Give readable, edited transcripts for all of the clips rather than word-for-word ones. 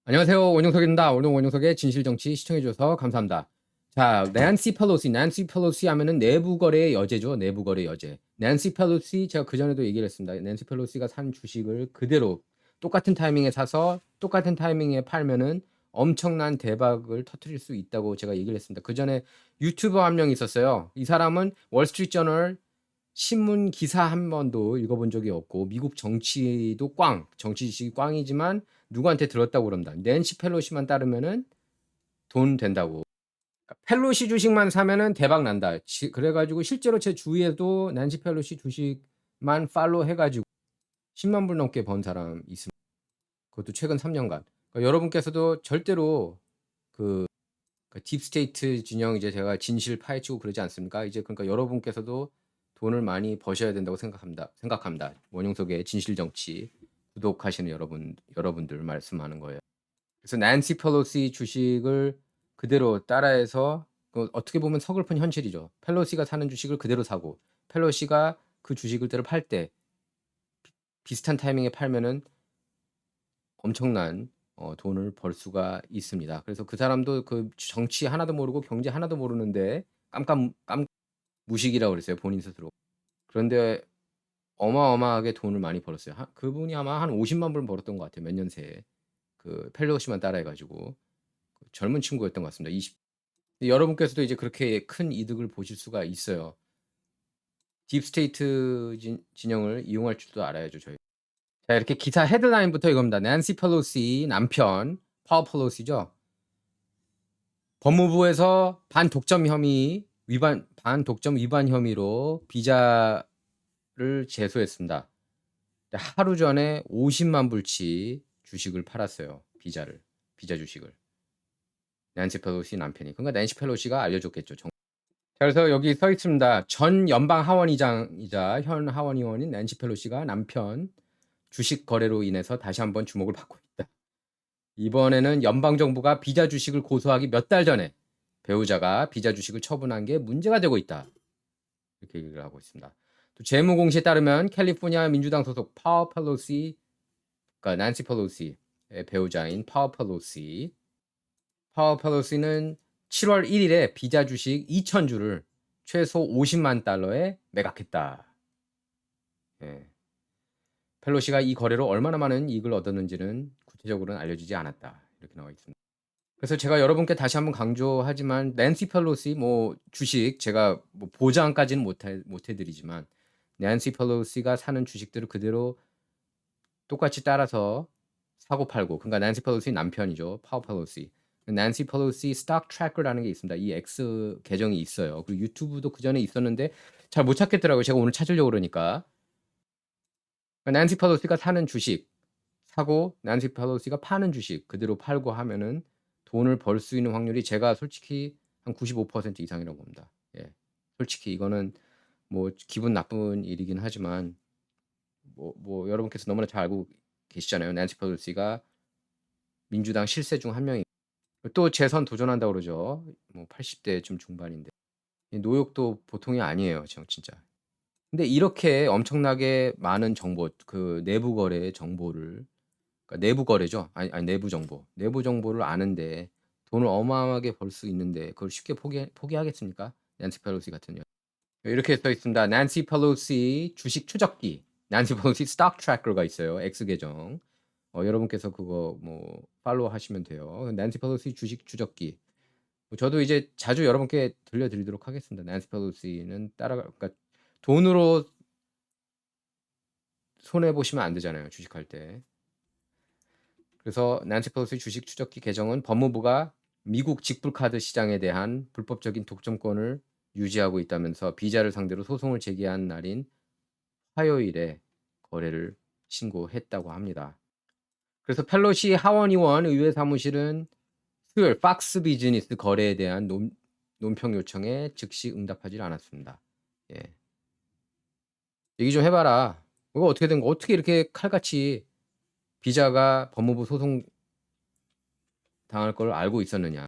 안녕하세요. 원영석입니다. 오늘 원영석의 진실정치 시청해주셔서 감사합니다. 자, 낸시 펠로시 하면은 내부 거래의 여제죠. 내부 거래 여제. 낸시 펠로시 제가 그전에도 얘기를 했습니다. 낸시 펠로시가 산 주식을 그대로 똑같은 타이밍에 사서 똑같은 타이밍에 팔면은 엄청난 대박을 터뜨릴 수 있다고 제가 얘기를 했습니다. 그전에 유튜버 한 명 있었어요. 이 사람은 월스트리트저널 신문 기사 한 번도 읽어본 적이 없고 미국 정치도 정치 지식이 꽝이지만 누구한테 들었다고 그럽니다. 낸시 펠로시만 따르면은 돈 된다고. 펠로시 주식만 사면은 대박 난다. 그래가지고 실제로 제 주위에도 낸시 펠로시 주식만 팔로우 해가지고 10만 불 넘게 번 사람 있습니다. 그것도 최근 3년간. 그러니까 여러분께서도 절대로 그 딥스테이트 진영 이제 제가 진실 파헤치고 그러지 않습니까? 이제 그러니까 여러분께서도 돈을 많이 버셔야 된다고 생각합니다. 원용석의 진실 정치 구독하시는 여러분들 말씀하는 거예요. 그래서 난시 펠로시 주식을 그대로 따라해서 어떻게 보면 서글픈 현실이죠. 펠로시가 사는 주식을 그대로 사고 펠로시가 그 주식을 그대로 팔 때 비슷한 타이밍에 팔면은 엄청난 돈을 벌 수가 있습니다. 그래서 그 사람도 그 정치 하나도 모르고 경제 하나도 모르는데 깜깜 무식이라고 그랬어요, 본인 스스로. 그런데 어마어마하게 돈을 많이 벌었어요. 그분이 아마 한 50만 불 벌었던 것 같아요, 몇 년 새에. 그 펠로시만 따라해 가지고. 그 젊은 친구였던 것 같습니다. 여러분께서도 이제 그렇게 큰 이득을 보실 수가 있어요. 딥스테이트 진영을 이용할 줄도 알아야죠, 저희. 자, 이렇게 기사 헤드라인부터 이겁니다. 낸시 펠로시 남편 파워 펠로시죠. 법무부에서 반독점 위반 혐의로 비자를 제소했습니다. 하루 전에 50만 불치 주식을 팔았어요. 비자 주식을. 낸시 펠로시 남편이. 그러니까 낸시 펠로시가 알려줬겠죠. 자, 그래서 여기 써 있습니다. 전 연방 하원의장이자 현 하원의원인 낸시 펠로시가 남편 주식 거래로 인해서 다시 한번 주목을 받고 있다. 이번에는 연방정부가 비자 주식을 고소하기 몇 달 전에 배우자가 비자 주식을 처분한 게 문제가 되고 있다. 이렇게 얘기를 하고 있습니다. 또 재무 공시에 따르면 캘리포니아 민주당 소속 파워 펠로시, 그러니까 난시 펠로시의 배우자인 파워 펠로시는 7월 1일에 비자 주식 2,000주를 최소 50만 달러에 매각했다. 예. 펠로시가 이 거래로 얼마나 많은 이익을 얻었는지는 구체적으로는 알려지지 않았다. 이렇게 나와 있습니다. 그래서 제가 여러분께 다시 한번 강조하지만 낸시 펠로시 뭐 주식 제가 뭐 보장까지는 못 해드리지만 낸시 펠로시가 사는 주식들을 그대로 똑같이 따라서 사고 팔고 그러니까 낸시 펠로시 남편이죠. 파워 펠로시. 낸시 펠로시 스톡 트래커라는 게 있습니다. 이 X 계정이 있어요. 그리고 유튜브도 그 전에 있었는데 잘 못 찾겠더라고요. 제가 오늘 찾으려고 그러니까. 낸시 펠로시가 사는 주식 사고 낸시 펠로시가 파는 주식 그대로 팔고 하면은 돈을 벌 수 있는 확률이 제가 솔직히 한 95% 이상이라고 봅니다. 예. 솔직히 이거는 뭐 기분 나쁜 일이긴 하지만 뭐 여러분께서 너무나 잘 알고 계시잖아요. 낸시 펠로시가 민주당 실세 중 한 명이 또 재선 도전한다고 그러죠. 뭐 80대 좀 중반인데. 노역도 보통이 아니에요, 진짜. 근데 이렇게 엄청나게 많은 정보, 그 내부 거래의 정보를 그러니까 내부 거래죠. 아니 내부 정보. 내부 정보를 아는데 돈을 어마어마하게 벌 수 있는데 그걸 쉽게 포기하겠습니까? 낸시 펠로시 같은 경우. 이렇게 써 있습니다. 낸시 펠로시 주식 추적기. 낸시 펠로시 스톡 트래커가 있어요. X 계정. 여러분께서 그거 뭐 팔로우 하시면 돼요. 낸시 펠로시 주식 추적기. 저도 이제 자주 여러분께 들려드리도록 하겠습니다. 낸시 펠로시는 그러니까 돈으로 손해 보시면 안 되잖아요. 주식할 때. 그래서 낸시 펠로시 주식 추적기 계정은 법무부가 미국 직불카드 시장에 대한 불법적인 독점권을 유지하고 있다면서 비자를 상대로 소송을 제기한 날인 화요일에 거래를 신고했다고 합니다. 그래서 펠로시 하원의원 의회 사무실은 수요일 팍스 비즈니스 거래에 대한 논평 요청에 즉시 응답하지 않았습니다. 예. 얘기 좀 해봐라. 이거 어떻게 된 거? 어떻게 이렇게 칼같이 비자가 법무부 소송 당할 걸 알고 있었느냐?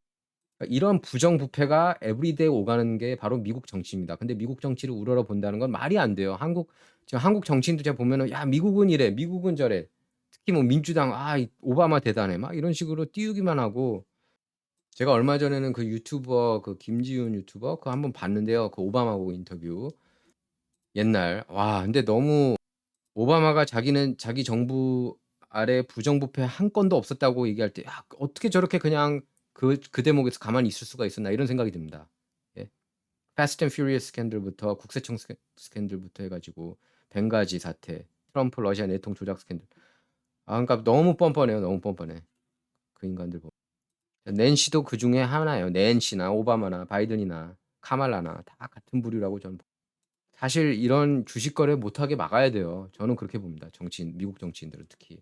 그러니까 이런 부정부패가 에브리데이 오가는 게 바로 미국 정치입니다. 근데 미국 정치를 우러러 본다는 건 말이 안 돼요. 지금 한국 정치인도 제가 보면은 야 미국은 이래, 미국은 저래. 특히 뭐 민주당 오바마 대단해 막 이런 식으로 띄우기만 하고 제가 얼마 전에는 그 유튜버 그 김지훈 유튜버 그거 한번 봤는데요. 그 오바마하고 인터뷰. 옛날. 와 근데 너무 오바마가 자기는 자기 정부 아래 부정부패 한 건도 없었다고 얘기할 때 '야 어떻게 저렇게 그냥 그 대목에서 가만히 있을 수가 있었나.' 이런 생각이 듭니다. 예. 패스트 앤 퓨리어스 스캔들부터 국세청 스캔들부터 해 가지고 벵가지 사태, 트럼프 러시아 내통 조작 스캔들. 그러니까 너무 뻔뻔해요. 너무 뻔뻔해. 그 인간들 보면. 낸시도 그중에 하나예요. 낸시나 오바마나 바이든이나 카말라나 다 같은 부류라고 저는 사실 이런 주식 거래 못하게 막아야 돼요. 저는 그렇게 봅니다. 미국 정치인들은 특히.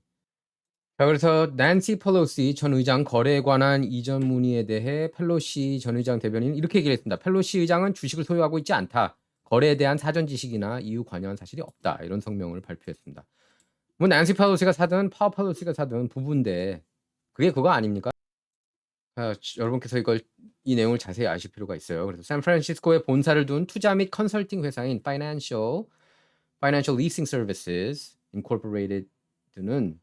자 그래서 낸시 펠로시 전 의장 거래에 관한 이전 문의에 대해 펠로시 전 의장 대변인은 이렇게 얘기를 했습니다. "펠로시 의장은 주식을 소유하고 있지 않다. 거래에 대한 사전 지식이나 이후 관여한 사실이 없다." 이런 성명을 발표했습니다. 뭐 낸시 펠로시가 사든 파워 펠로시가 사든 부부인데 그게 그거 아닙니까? 여러분께서 이 내용을 자세히 아실 필요가 있어요. 그래서 샌프란시스코에 본사를 둔 투자 및 컨설팅 회사인 Financial Leasing Services Incorporated는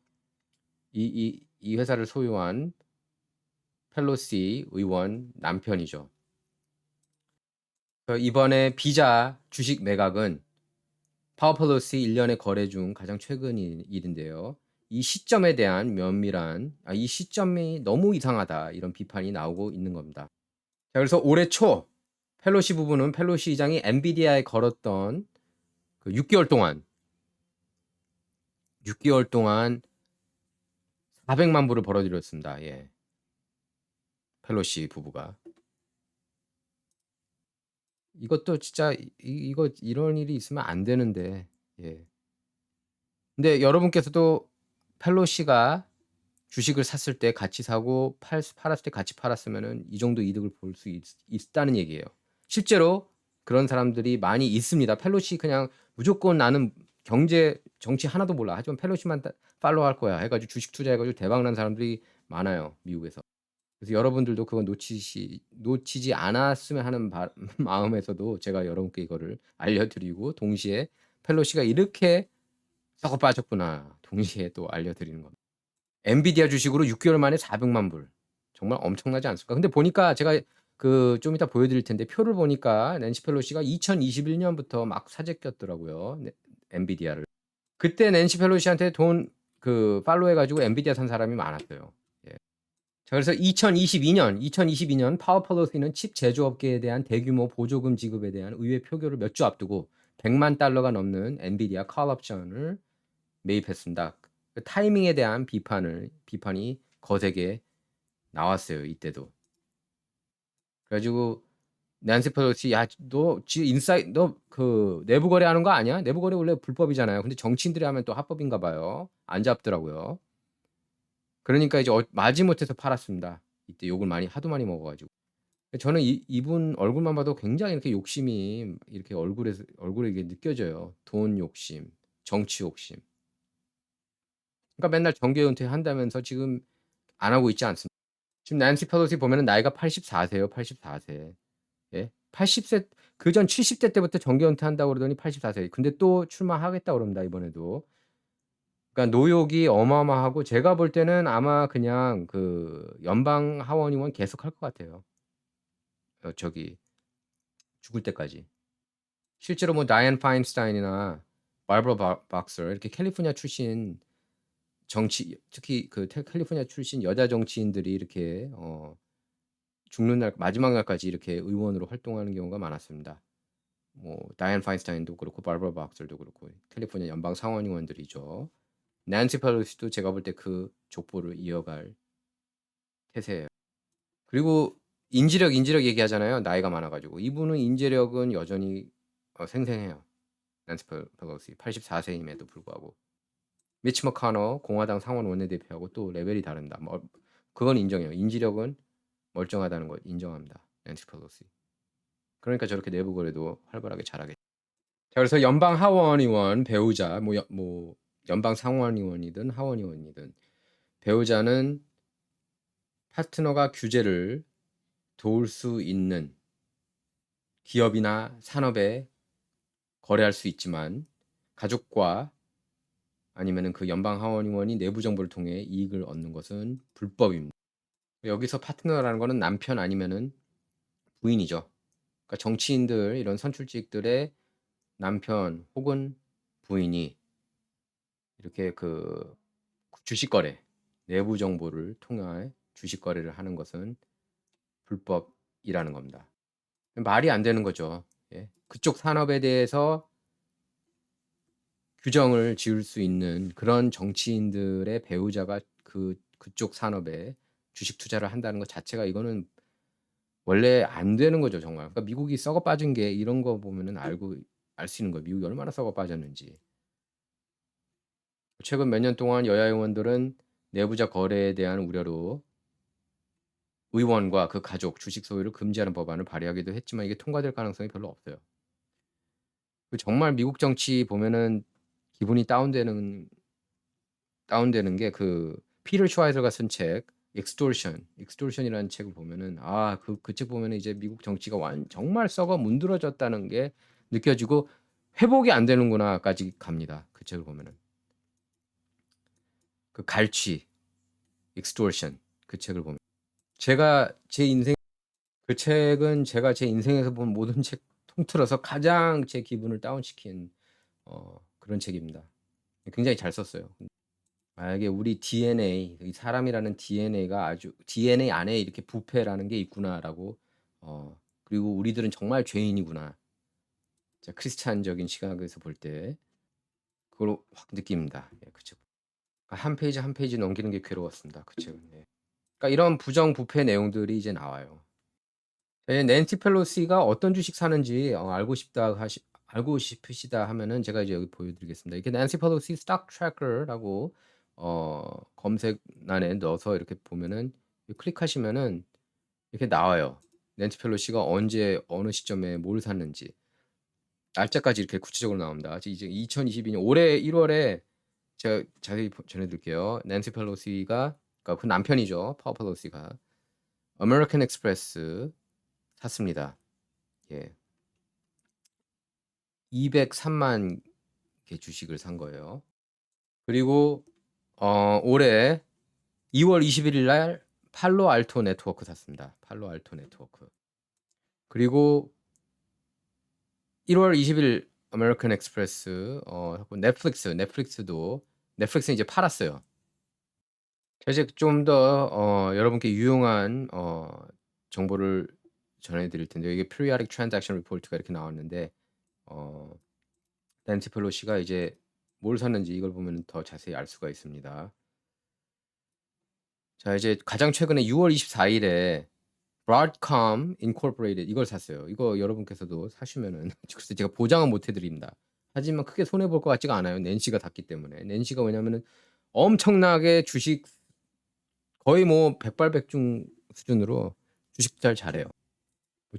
이 회사를 소유한 펠로시 의원 남편이죠. 이번에 비자 주식 매각은 파워 펠로시 1년의 거래 중 가장 최근 일인데요. 이 시점에 대한 이 시점이 너무 이상하다 이런 비판이 나오고 있는 겁니다. 자 그래서 올해 초 펠로시 부부는 펠로시 의장이 엔비디아에 걸었던 그 6개월 동안 400만 불을 벌어들였습니다. 예. 펠로시 부부가. 이것도 진짜 이거 이런 일이 있으면 안 되는데. 예. 근데 여러분께서도 펠로시가 주식을 샀을 때 같이 사고 팔았을 때 같이 팔았으면은 이 정도 이득을 볼 수 있다는 얘기예요. 실제로 그런 사람들이 많이 있습니다. 펠로시 그냥 무조건 나는 정치 하나도 몰라. 하지만 펠로시만 팔로우할 거야 해 가지고 주식 투자해 가지고 대박 난 사람들이 많아요, 미국에서. 그래서 여러분들도 그거 놓치지 않았으면 하는 마음에서도 제가 여러분께 이거를 알려 드리고 동시에 펠로시가 이렇게 썩어 빠졌구나. 동시에 또 알려 드리는 겁니다. 엔비디아 주식으로 6개월 만에 400만 불. 정말 엄청나지 않습니까? 근데 보니까 제가 좀 이따 보여 드릴 텐데 표를 보니까 낸시 펠로시가 2021년부터 막 사재 꼈더라고요. 엔비디아를. 그때 낸시 펠로시한테 돈 팔로우 해 가지고 엔비디아 산 사람이 많았어요. 예. 자 그래서 2022년 파워 펠로시는 칩 제조업계에 대한 대규모 보조금 지급에 대한 의회 표결을 몇 주 앞두고 100만 달러가 넘는 엔비디아 콜 옵션을 매입했습니다. 그 타이밍에 대한 비판이 거세게 나왔어요, 이때도. 그래 가지고 낸시 펠로시 "야 너 지금 너 내부 거래하는 거 아니야? 내부 거래 원래 불법이잖아요." 근데 정치인들이 하면 또 합법인가 봐요. 안 잡더라고요. 그러니까 이제 마지못해서 팔았습니다. 이때 욕을 하도 많이 먹어 가지고. 저는 이분 얼굴만 봐도 굉장히 이렇게 욕심이 이렇게 얼굴에 이게 느껴져요. 돈 욕심, 정치 욕심. 그러니까 맨날 정계 은퇴한다면서 지금 안 하고 있지 않습니까? 지금 낸시 펠로시 보면은 나이가 84세예요, 84세. 예. 80세 그전 70대 때부터 정계 은퇴한다고 그러더니 84세. 근데 또 출마하겠다고 그럽니다, 이번에도. 그러니까 노욕이 어마어마하고 제가 볼 때는 아마 그냥 연방 하원 의원 계속할 것 같아요. 저기 죽을 때까지. 실제로 뭐 다이앤 파인스타인이나 바버라 박서 이렇게 캘리포니아 출신 특히 캘리포니아 출신 여자 정치인들이 이렇게 죽는 날 마지막 날까지 이렇게 의원으로 활동하는 경우가 많았습니다. 뭐 다이앤 파인스타인도 그렇고 바버라 박서도 그렇고 캘리포니아 연방 상원 의원들이죠. 낸시 펠로시도 제가 볼 때 그 족보를 이어갈 태세예요. 그리고 인지력 얘기하잖아요, 나이가 많아 가지고. 이분은 인지력은 여전히 생생해요. 낸시 펠로시 84세임에도 불구하고. 미치 머카너 공화당 상원 원내대표하고 또 레벨이 다릅니다. 그건 인정해요. 인지력은 멀쩡하다는 걸 인정합니다. 낸시 펠로시. 그러니까 저렇게 내부 거래도 활발하게 잘하겠죠. 자 그래서 연방 하원 의원 배우자 연방 상원 의원이든 하원 의원이든 배우자는 파트너가 규제를 도울 수 있는 기업이나 산업에 거래할 수 있지만 가족과 아니면은 그 연방 하원의원이 내부 정보를 통해 이익을 얻는 것은 불법입니다. 여기서 파트너라는 거는 남편 아니면은 부인이죠. 그러니까 정치인들 이런 선출직들의 남편 혹은 부인이 이렇게 그 주식 거래, 내부 정보를 통해 주식 거래를 하는 것은 불법이라는 겁니다. 말이 안 되는 거죠. 예. 그쪽 산업에 대해서 규정을 지을 수 있는 그런 정치인들의 배우자가 그쪽 산업에 주식 투자를 한다는 것 자체가 이거는 원래 안 되는 거죠, 정말. 그러니까 미국이 썩어 빠진 게 이런 거 보면은 알 수 있는 거예요. 미국이 얼마나 썩어 빠졌는지. 최근 몇 년 동안 여야 의원들은 내부자 거래에 대한 우려로 의원과 그 가족 주식 소유를 금지하는 법안을 발의하기도 했지만 이게 통과될 가능성이 별로 없어요. 정말 미국 정치 보면은 기분이 다운되는 게 피터 슈와이저가 쓴 책 Extortion이라는 책을 보면은 그 책 보면은 이제 미국 정치가 정말 썩어 문드러졌다는 게 느껴지고 '회복이 안 되는구나.'까지 갑니다. 그 책을 보면은. 그 갈취 Extortion 그 책을 보면. 제가 제 인생 그 책은 제가 제 인생에서 본 모든 책 통틀어서 가장 제 기분을 다운시킨 그런 책입니다. 굉장히 잘 썼어요. 이게 우리 DNA, 이 사람이라는 DNA가 아주 'DNA 안에 이렇게 부패라는 게 있구나.'라고 그리고 '우리들은 정말 죄인이구나.' 진짜 크리스찬적인 시각에서 볼 때 그걸 확 느낍니다. 예 그 책. 한 페이지 한 페이지 넘기는 게 괴로웠습니다. 그 책은. 예. 그러니까 이런 부정부패 내용들이 이제 나와요. 낸시 펠로시가 어떤 주식 사는지 알고 싶으시다 하면은 제가 이제 여기 보여 드리겠습니다. 이게 낸시 펠로시 스톡 트래커라고 검색란에 넣어서 이렇게 보면은 클릭하시면은 이렇게 나와요. 낸시 펠로시가 언제 어느 시점에 뭘 샀는지. 날짜까지 이렇게 구체적으로 나옵니다. 이제 2022년 올해 1 월에 제가 자세히 전해 드릴게요. 낸시 펠로시가 그러니까 그 남편이죠. 파워 펠로시가 아메리칸 익스프레스 샀습니다. 예. 203만 개 주식을 산 거예요. 그리고 올해 2월 21일 날 팔로 알토 네트워크 샀습니다. 팔로 알토 네트워크. 그리고 1월 20일 아메리칸 익스프레스 하고 넷플릭스는 이제 팔았어요. 제가 이제 좀 더 여러분께 유용한 정보를 전해 드릴 텐데요. 이게 periodic transaction report가 이렇게 나왔는데 어 낸시 펠로시가 이제 뭘 샀는지 이걸 보면 더 자세히 알 수가 있습니다. 자 이제 가장 최근에 6월 24 일에 Broadcom Incorporated 이걸 샀어요. 이거 여러분께서도 사시면은 글쎄 제가 보장은 못 해 드립니다. 하지만 크게 손해 볼 것 같지가 않아요. 낸시가 샀기 때문에. 낸시가 왜냐면은 엄청나게 주식 거의 뭐 백발백중 수준으로 주식 투자를 잘해요.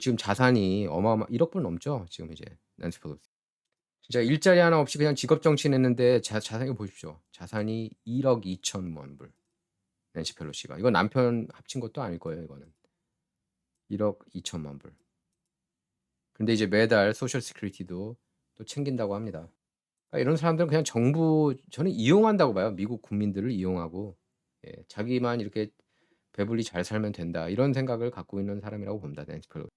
지금 자산이 어마어마 1억 불 넘죠. 지금 이제 낸시 펠로시. 진짜 일자리 하나 없이 그냥 직업 정치했는데 자산이 보십시오. 자산이 1억 2천만 불. 낸시 펠로시가. 이건 남편 합친 것도 아닐 거예요, 이거는. 1억 2천만 불. 근데 이제 매달 소셜 시큐리티도 또 챙긴다고 합니다. 그러니까 이런 사람들은 그냥 저는 이용한다고 봐요. 미국 국민들을 이용하고 자기만 이렇게 배불리 잘 살면 된다. 이런 생각을 갖고 있는 사람이라고 봅니다. 낸시 펠로시.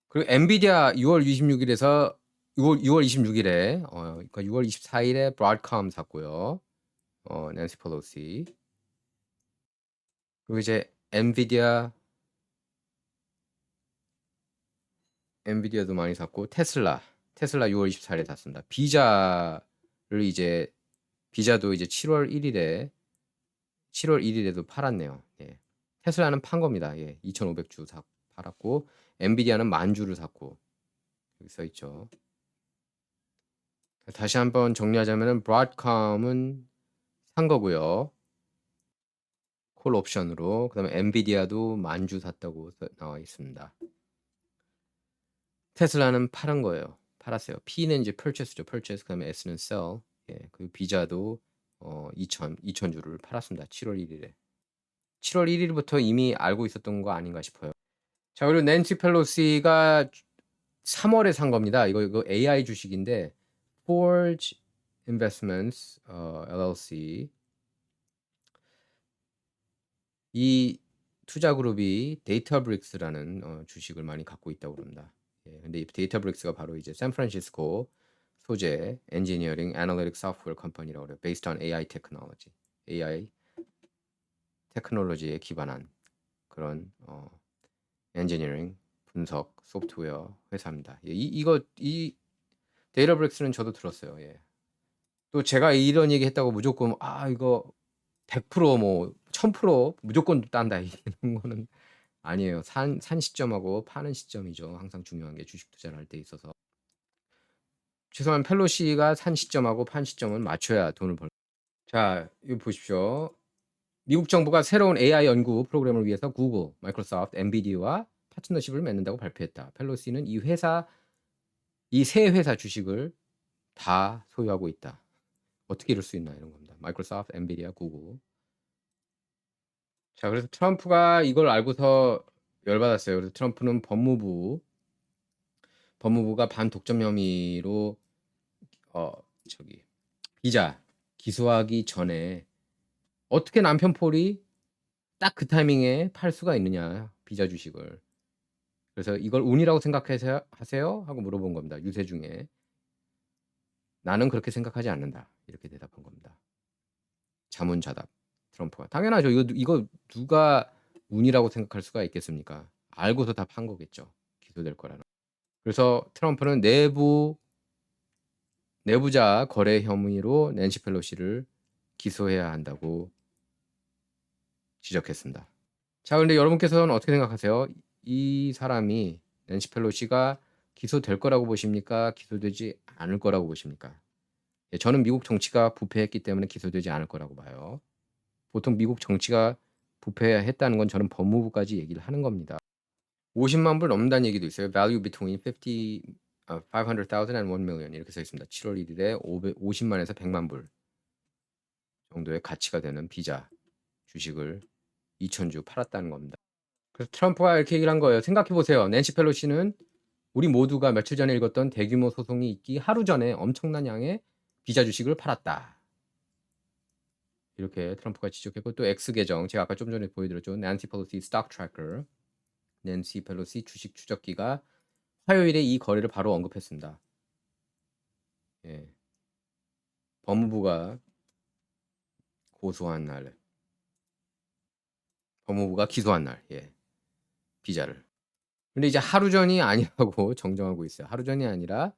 그리고 엔비디아 6월 26 일에서 6월 26 일에 그러니까 6월 24 일에 브로드컴 샀고요. 낸시 펠로시. 그리고 이제 엔비디아도 많이 샀고 테슬라 6월 24 일에 샀습니다. 비자도 이제 7월 1 일에도 팔았네요. 예. 테슬라는 판 겁니다. 예. 2,500주 팔았고 엔비디아는 10,000주를 샀고 여기 써 있죠. 다시 한번 정리하자면은 브로드컴은 산 거고요. 콜 옵션으로. 그다음에 엔비디아도 10,000주 샀다고 나와 있습니다. 테슬라는 팔은 거예요. 팔았어요. P는 이제 purchase죠. purchase 그다음에 S는 sell. 예. 그리고 비자도 2,000주를 팔았습니다. 7월 1 일에. 7월 1 일부터 이미 알고 있었던 거 아닌가 싶어요. 자 그리고 낸시 펠로시가 3 월에 산 겁니다. 이거 AI 주식인데 Forge Investments LLC 이 투자 그룹이 데이터브릭스라는 주식을 많이 갖고 있다고 그럽니다. 예, 근데 이 데이터브릭스가 바로 이제 샌프란시스코 소재 엔지니어링 애널리틱 소프트웨어 컴퍼니라고 그래요. Based on AI technology. AI 테크놀로지에 기반한 그런 엔지니어링 분석 소프트웨어 회사입니다. 예, 이 데이터브릭스는 저도 들었어요. 예. 또 제가 이런 얘기 했다고 무조건 이거 100%뭐 1000% 무조건 딴다 이런 거는 아니에요. 산 시점하고 파는 시점이죠. 항상 중요한 게 주식 투자를 할 때 있어서. 최소한 펠로시가 산 시점하고 판 시점은 맞춰야 돈을 벌. 자, 이거 보십시오. 미국 정부가 새로운 AI 연구 프로그램을 위해서 구글, 마이크로소프트, 엔비디아와 파트너십을 맺는다고 발표했다. 펠로시는 이 세 회사 주식을 다 소유하고 있다. 어떻게 이럴 수 있나 이런 겁니다. 마이크로소프트, 엔비디아, 구글. 자, 그래서 트럼프가 이걸 알고서 열받았어요. 그래서 트럼프는 법무부가 반독점 혐의로 비자 기소하기 전에 어떻게 남편 폴이 딱 그 타이밍에 팔 수가 있느냐 비자 주식을. 그래서 이걸 운이라고 생각하세요? 하고 물어본 겁니다. 유세 중에. 나는 그렇게 생각하지 않는다. 이렇게 대답한 겁니다. 자문자답 트럼프가. 당연하죠. 이거 누가 운이라고 생각할 수가 있겠습니까? 알고서 다 판 거겠죠. 기소될 거라는. 그래서 트럼프는 내부자 거래 혐의로 낸시 펠로시를 기소해야 한다고 지적했습니다. 자, 근데 여러분께서는 어떻게 생각하세요? 이 사람이 낸시 펠로시가 기소될 거라고 보십니까? 기소되지 않을 거라고 보십니까? 예, 저는 미국 정치가 부패했기 때문에 기소되지 않을 거라고 봐요. 보통 미국 정치가 부패했다는 건 저는 법무부까지 얘기를 하는 겁니다. 50만 불 넘는다는 얘기도 있어요. Value between 500,000 and 1 million 이렇게 써 있습니다. 7월 1일에 50만에서 100만 불 정도의 가치가 되는 비자 주식을 2,000주 팔았다는 겁니다. 그래서 트럼프가 이렇게 얘기를 한 거예요. 생각해 보세요. 낸시 펠로시는 우리 모두가 며칠 전에 읽었던 대규모 소송이 있기 하루 전에 엄청난 양의 비자 주식을 팔았다. 이렇게 트럼프가 지적했고 또 X 계정 제가 아까 좀 전에 보여드렸죠. 낸시 펠로시 스톡 트래커 낸시 펠로시 주식 추적기가 화요일에 이 거래를 바로 언급했습니다. 예. 법무부가 기소한 날, 예. 비자를. 근데 이제 하루 전이 아니라고 정정하고 있어요. 하루 전이 아니라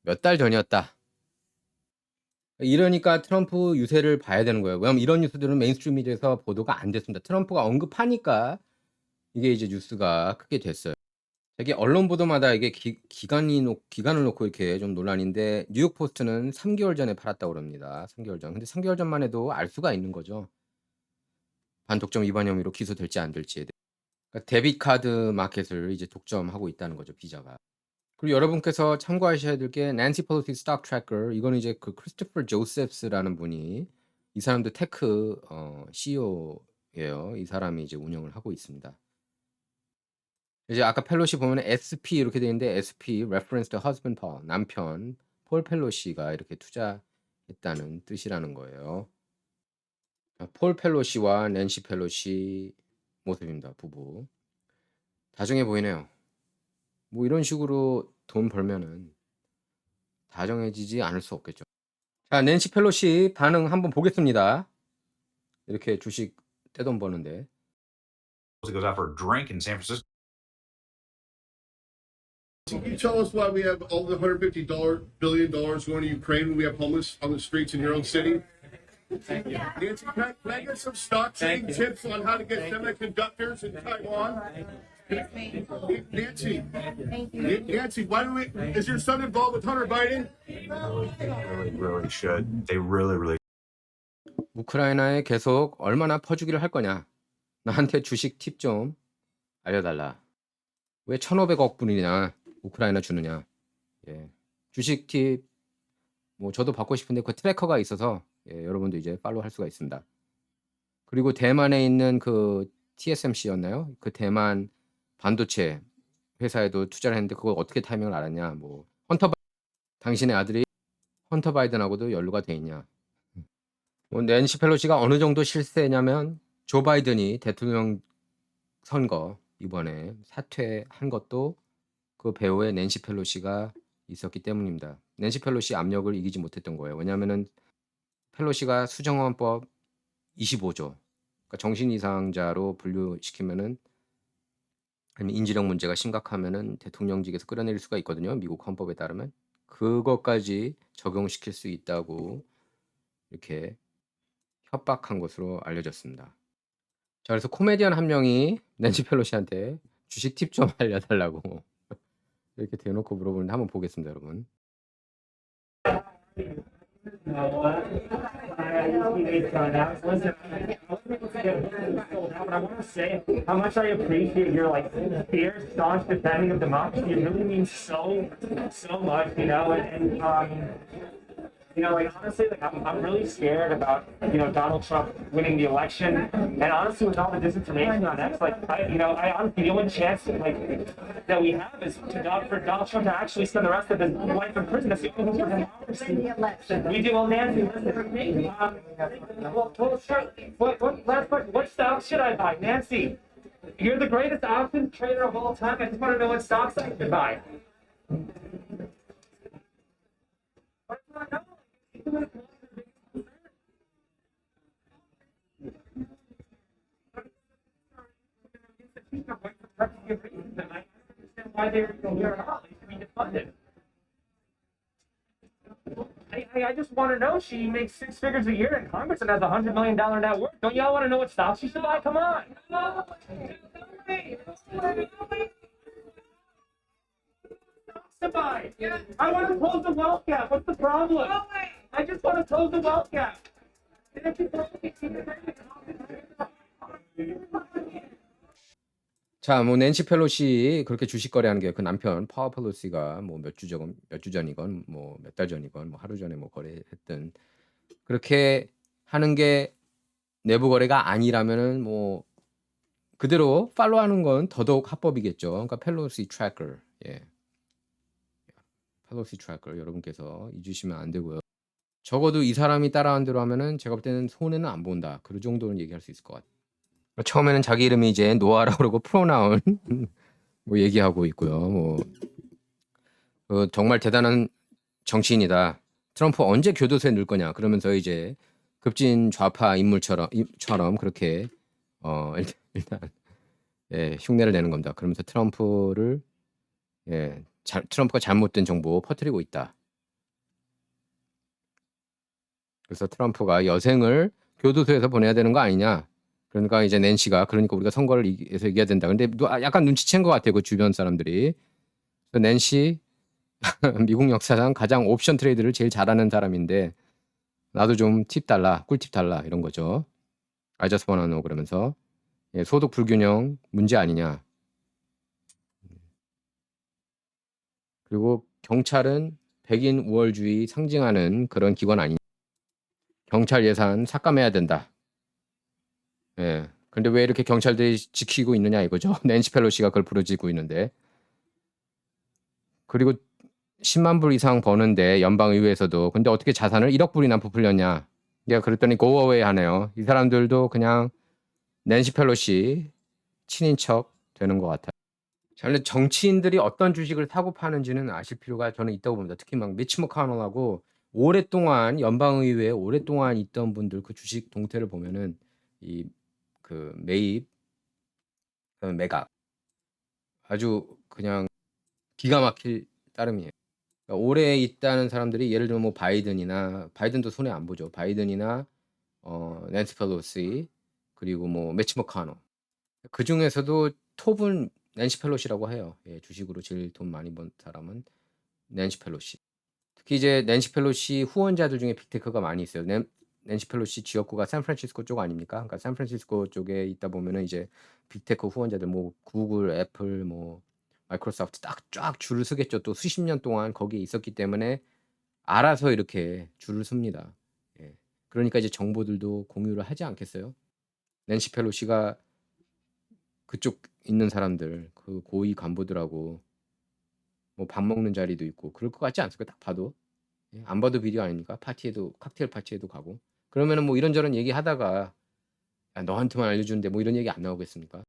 몇 달 전이었다. 이러니까 트럼프 유세를 봐야 되는 거예요. 왜냐면 이런 뉴스들은 메인스트림 미디어에서 보도가 안 됐습니다. 트럼프가 언급하니까 이게 이제 뉴스가 크게 됐어요. 이게 언론 보도마다 이게 기간을 놓고 이렇게 좀 논란인데 뉴욕 포스트는 3개월 전에 팔았다고 그럽니다. 3개월 전. 근데 3개월 전만 해도 알 수가 있는 거죠. 반독점 위반 혐의로 기소될지 안 될지에 대해. 그러니까 데빗 카드 마켓을 이제 독점하고 있다는 거죠, 비자가. 그리고 여러분께서 참고하셔야 될 게 낸시 펠로시 스톡 트래커 이거는 이제 그 크리스토퍼 조셉스라는 분이 이 사람도 테크 CEO예요. 이 사람이 이제 운영을 하고 있습니다. 이제 아까 펠로시 보면 SP 이렇게 돼 있는데 SP reference to husband Paul 남편 폴 펠로시가 이렇게 투자했다는 뜻이라는 거예요. 폴 펠로시와 낸시 펠로시 모습입니다. 부부. 다정해 보이네요. 뭐 이런 식으로 돈 벌면은 다정해지지 않을 수 없겠죠. 자, 낸시 펠로시 반응 한번 보겠습니다. 이렇게 주식 떼돈 버는데. goes out for a drink in San Francisco. Can you tell us why we have all the $150 billion going to Ukraine when we have homeless on the streets in your own city? Thank you. Nancy, can I get some stock trading tips on how to get semiconductors in Taiwan? Nancy, Nancy, why do we? Is your son involved with Hunter Biden? They really should. They really. 우크라이나에 계속 얼마나 퍼주기를 할 거냐? 나한테 주식 팁 좀 알려달라. 왜 1,500억 분이나 우크라이나 주느냐? 예. 주식 팁, 뭐 저도 받고 싶은데 그 트래커가 있어서 여러분도 이제 팔로우 할 수가 있습니다. 그리고 대만에 있는 그 TSMC였나요? 그 대만 반도체 회사에도 투자를 했는데 그걸 어떻게 타이밍을 알았냐? 뭐 당신의 아들이 헌터 바이든하고도 연루가 돼 있냐. 뭐 낸시 펠로시가 어느 정도 실세냐면 조 바이든이 대통령 선거 이번에 사퇴한 것도 그 배후에 낸시 펠로시가 있었기 때문입니다. 낸시 펠로시 압력을 이기지 못했던 거예요. 왜냐하면은 펠로시가 수정헌법 25조, 그러니까 정신 이상자로 분류시키면은 아니면 인지력 문제가 심각하면은 대통령직에서 끌어내릴 수가 있거든요. 미국 헌법에 따르면 그것까지 적용시킬 수 있다고 이렇게 협박한 것으로 알려졌습니다. 자, 그래서 코미디언 한 명이 낸시 펠로시한테 주식 팁 좀 알려달라고 이렇게 대놓고 물어보는데 한번 보겠습니다, 여러분. But I want to say how much I appreciate your like fierce, staunch defending of democracy. It really means so much, you know. You know, like honestly, like I'm really scared about Donald Trump winning the election, and honestly, with all the disinformation on X, like I honestly the only chance like that we have is for Donald Trump to actually spend the rest of his life in prison. That's the only hope for democracy. We do. Well, Nancy, listen. What last question? What stocks should I buy, Nancy? You're the greatest options trader of all time. I just want to know what stocks I should buy. Why they're here at all? They should be defunded. I just want to know. She makes 6 figures a year in Congress and has $100 million net worth. Don't y'all want to know what stocks she should buy? Come on. Stocks to buy. I want to close the wealth gap. What's the problem? I just want to close the wealth gap. 자, 뭐 낸시 펠로시 그렇게 주식 거래하는 게 그 남편 파워 펠로시가 뭐 몇 주 전이건 뭐 몇 달 전이건 뭐 하루 전에 뭐 거래했던 그렇게 하는 게 내부 거래가 아니라면은 뭐 그대로 팔로우하는 건 더더욱 합법이겠죠. 그러니까 펠로시 트래커, 예, 펠로시 트래커 여러분께서 잊으시면 안 되고요. 적어도 이 사람이 따라한 대로 하면은 제가 볼 때는 손해는 안 본다. 그 정도는 얘기할 수 있을 것 같아요. 처음에는 자기 이름이 이제 노아라고 그러고 프로나운 뭐 얘기하고 있고요. 뭐 정말 대단한 정치인이다. 트럼프 언제 교도소에 넣을 거냐. 그러면서 이제 급진 좌파 인물처럼 그렇게 일단 예, 흉내를 내는 겁니다. 그러면서 트럼프를 트럼프가 잘못된 정보 퍼뜨리고 있다. 그래서 트럼프가 여생을 교도소에서 보내야 되는 거 아니냐. 그러니까 이제 낸시가 그러니까 우리가 선거를 해서 이겨야 된다. 근데 약간 눈치챈 것 같아요. 그 주변 사람들이. 낸시 미국 역사상 가장 옵션 트레이드를 제일 잘하는 사람인데 나도 좀 팁 달라, 꿀팁 달라 이런 거죠. I just wanna know 그러면서 소득 불균형 문제 아니냐. 그리고 경찰은 백인 우월주의 상징하는 그런 기관 아니냐. 경찰 예산 삭감해야 된다. 예. 근데 왜 이렇게 경찰들이 지키고 있느냐 이거죠. 낸시 펠로시가 그걸 부르짖고 있는데. 그리고 10만 불 이상 버는데 연방의회에서도 근데 어떻게 자산을 1억 불이나 부풀렸냐. 내가 그랬더니 고어웨이 하네요. 이 사람들도 그냥 낸시 펠로시 친인척 되는 것 같아요. 자, 근데 정치인들이 어떤 주식을 사고 파는지는 아실 필요가 저는 있다고 봅니다. 특히 막 미치 머카놀하고 오랫동안 연방의회에 오랫동안 있던 분들 그 주식 동태를 보면은 이 그 매입, 매각 아주 그냥 기가 막힐 따름이에요. 그러니까 오래 있다는 사람들이 예를 들면 뭐 바이든도 손해 안 보죠. 바이든이나 낸시 펠로시 그리고 뭐 매치 머카노 그 중에서도 톱은 낸시 펠로시라고 해요. 예, 주식으로 제일 돈 많이 번 사람은 낸시 펠로시. 특히 이제 낸시 펠로시 후원자들 중에 빅테크가 많이 있어요. 낸시 펠로시 지역구가 샌프란시스코 쪽 아닙니까? 그러니까 샌프란시스코 쪽에 있다 보면은 이제 빅테크 후원자들 뭐 구글, 애플, 뭐 마이크로소프트 딱 쫙 줄을 서겠죠. 또 수십 년 동안 거기에 있었기 때문에 알아서 이렇게 줄을 섭니다. 예. 그러니까 이제 정보들도 공유를 하지 않겠어요? 낸시 펠로시가 그쪽 있는 사람들, 그 고위 간부들하고 뭐 밥 먹는 자리도 있고 그럴 것 같지 않습니까? 딱 봐도. 예, 안 봐도 비디오 아닙니까? 파티에도 칵테일 파티에도 가고. 그러면은 뭐 이런저런 얘기하다가 야, 너한테만 알려주는데 뭐 이런 얘기 안 나오겠습니까?